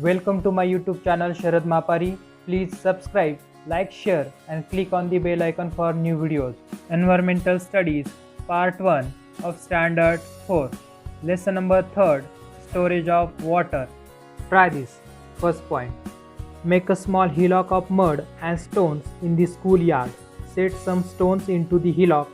Welcome to my YouTube channel Sharad Mapari. Please subscribe, like, share and click on the bell icon for new videos. Environmental Studies Part 1 of Standard 4. Lesson number 3, Storage of Water. Try this. First point. Make a small hillock of mud and stones in the schoolyard. Set some stones into the hillock.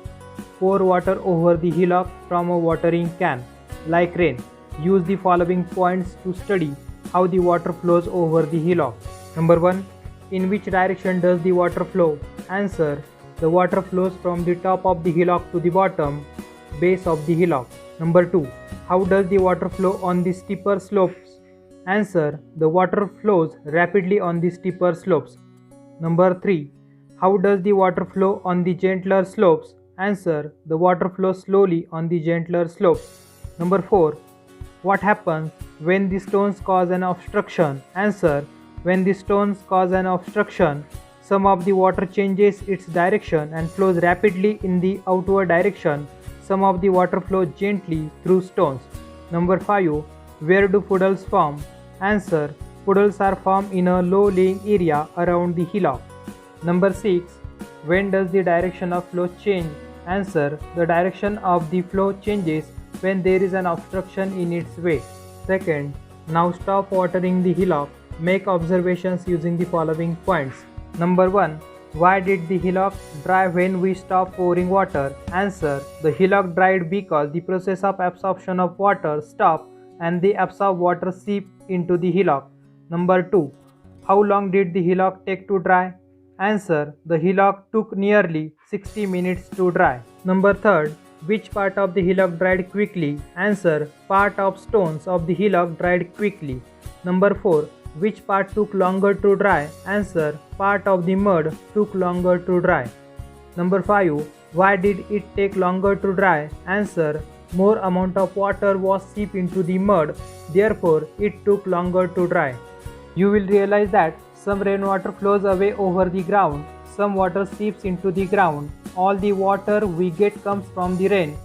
Pour water over the hillock from a watering can, like rain. Use the following points to study how the water flows over the hillock. Number 1. In which direction does the water flow? Answer. The water flows from the top of the hillock to the bottom base of the hillock. Number 2. How does the water flow on the steeper slopes? Answer. The water flows rapidly on the steeper slopes. Number 3. How does the water flow on the gentler slopes? Answer. The water flows slowly on the gentler slopes. Number 4. What happens when the stones cause an obstruction? Answer. When the stones cause an obstruction, some of the water changes its direction and flows rapidly in the outward direction. Some of the water flows gently through stones. Number 5. Where do puddles form? Answer. Puddles are formed in a low-lying area around the hillock. Number 6. When does the direction of flow change? Answer. The direction of the flow changes when there is an obstruction in its way. Second, now stop watering the hillock. Make observations using the following points. Number 1. Why did the hillock dry when we stopped pouring water? Answer. The hillock dried because the process of absorption of water stopped and the absorbed water seeped into the hillock. Number 2. How long did the hillock take to dry? Answer. The hillock took nearly 60 minutes to dry. Number 3. Which part of the hillock dried quickly? Answer. Part of stones of the hillock dried quickly. Number 4. Which part took longer to dry? Answer. Part of the mud took longer to dry. Number 5. Why did it take longer to dry? Answer. More amount of water was seeped into the mud, therefore it took longer to dry. You will realize that some rainwater flows away over the ground, some water seeps into the ground. All the water we get comes from the rain.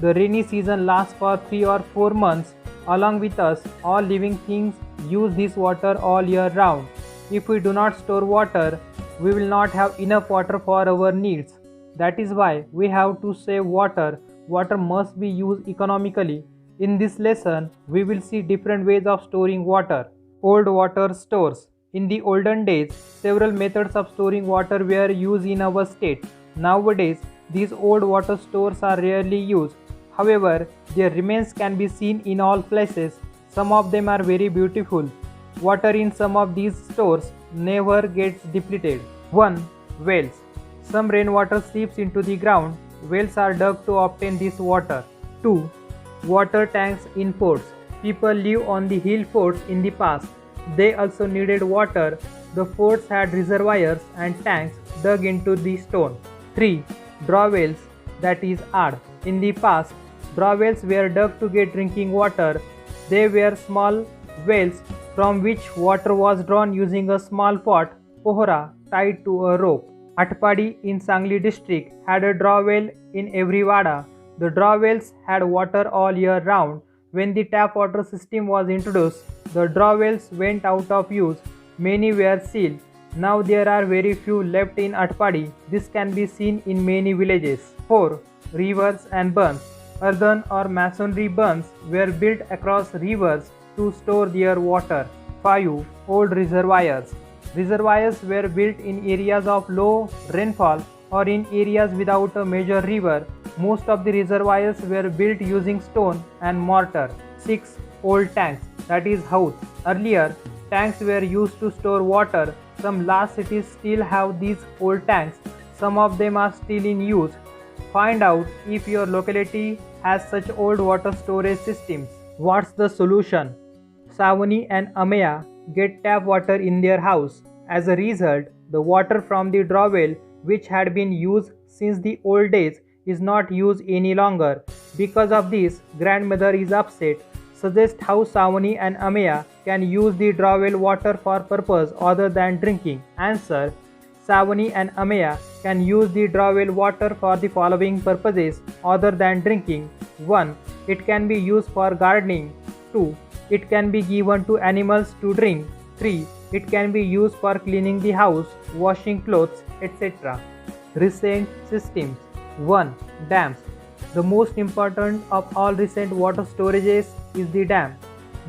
The rainy season lasts for 3 or 4 months. Along with us, all living things use this water all year round. If we do not store water, we will not have enough water for our needs. That is why we have to save water. Water must be used economically. In this lesson, we will see different ways of storing water. Old water stores. In the olden days, several methods of storing water were used in our state. Nowadays, these old water stores are rarely used. However, their remains can be seen in all places. Some of them are very beautiful. Water in some of these stores never gets depleted. 1. Wells. Some rainwater seeps into the ground. Wells are dug to obtain this water. 2. Water tanks in forts. People live on the hill forts in the past. They also needed water. The forts had reservoirs and tanks dug into the stone. 3. Draw wells, that is Aad. In the past, draw wells were dug to get drinking water. They were small wells from which water was drawn using a small pot, pohra, tied to a rope. Atpadi in Sangli district had a draw well in every wada. The draw wells had water all year round. When the tap water system was introduced, the draw wells went out of use. Many were sealed. Now there are very few left in Atpadi. This can be seen in many villages. 4. Rivers and bunds. Earthen or masonry bunds were built across rivers to store their water. 5. Old reservoirs. Reservoirs were built in areas of low rainfall or in areas without a major river. Most of the reservoirs were built using stone and mortar. 6. Old tanks, that is house. Earlier, tanks were used to store water. Some large cities still have these old tanks. Some of them are still in use. Find out if your locality has such old water storage systems. What's the solution? Savani and Ameya get tap water in their house. As a result, the water from the draw well, which had been used since the old days, is not used any longer. Because of this, grandmother is upset. Suggest how Savani and Ameya can use the draw well water for purpose other than drinking. Answer. Savani and Ameya can use the draw well water for the following purposes other than drinking. 1. It can be used for gardening. 2. It can be given to animals to drink. 3. It can be used for cleaning the house, washing clothes, etc. Recent systems. 1. Dams. The most important of all recent water storages is the dam.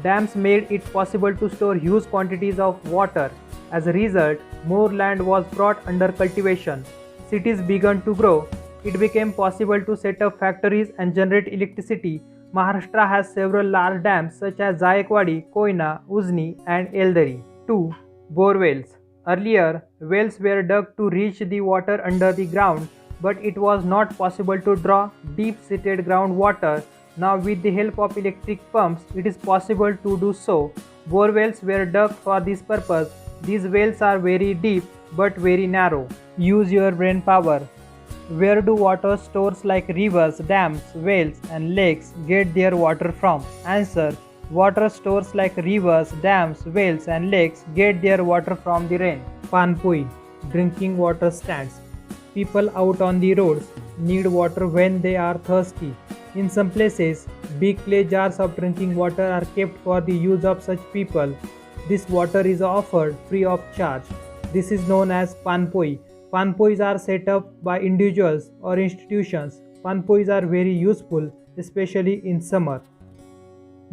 Dams made it possible to store huge quantities of water. As a result, more land was brought under cultivation. Cities began to grow. It became possible to set up factories and generate electricity. Maharashtra has several large dams such as Jayekwadi, Koyna, Ujni, and Eldari. 2. Bore wells. Earlier, wells were dug to reach the water under the ground, but it was not possible to draw deep-seated groundwater. Now, with the help of electric pumps, it is possible to do so. Bore wells were dug for this purpose. These wells are very deep but very narrow. Use your brain power. Where do water stores like rivers, dams, wells, and lakes get their water from? Answer. Water stores like rivers, dams, wells, and lakes get their water from the rain. Panpoi. Drinking water stands. People out on the roads need water when they are thirsty. In some places, big clay jars of drinking water are kept for the use of such people. This water is offered free of charge. This is known as panpoi. Panpois are set up by individuals or institutions. Panpois are very useful, especially in summer.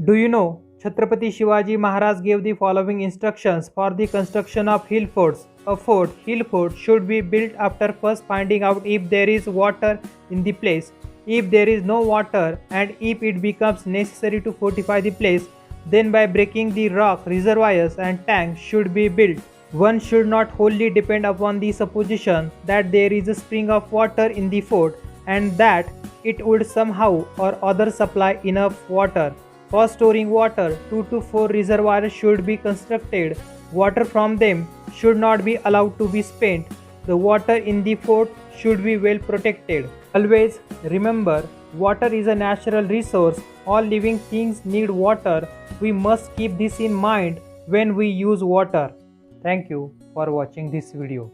Do you know Chhatrapati Shivaji Maharaj gave the following instructions for the construction of hill forts? A hill fort should be built after first finding out if there is water in the place. If there is no water and if it becomes necessary to fortify the place, then by breaking the rock, reservoirs and tanks should be built. One should not wholly depend upon the supposition that there is a spring of water in the fort and that it would somehow or other supply enough water. For storing water, 2 to 4 reservoirs should be constructed. Water from them should not be allowed to be spent. The water in the fort should be well protected. Always remember, water is a natural resource. All living things need water. We must keep this in mind when we use water. Thank you for watching this video.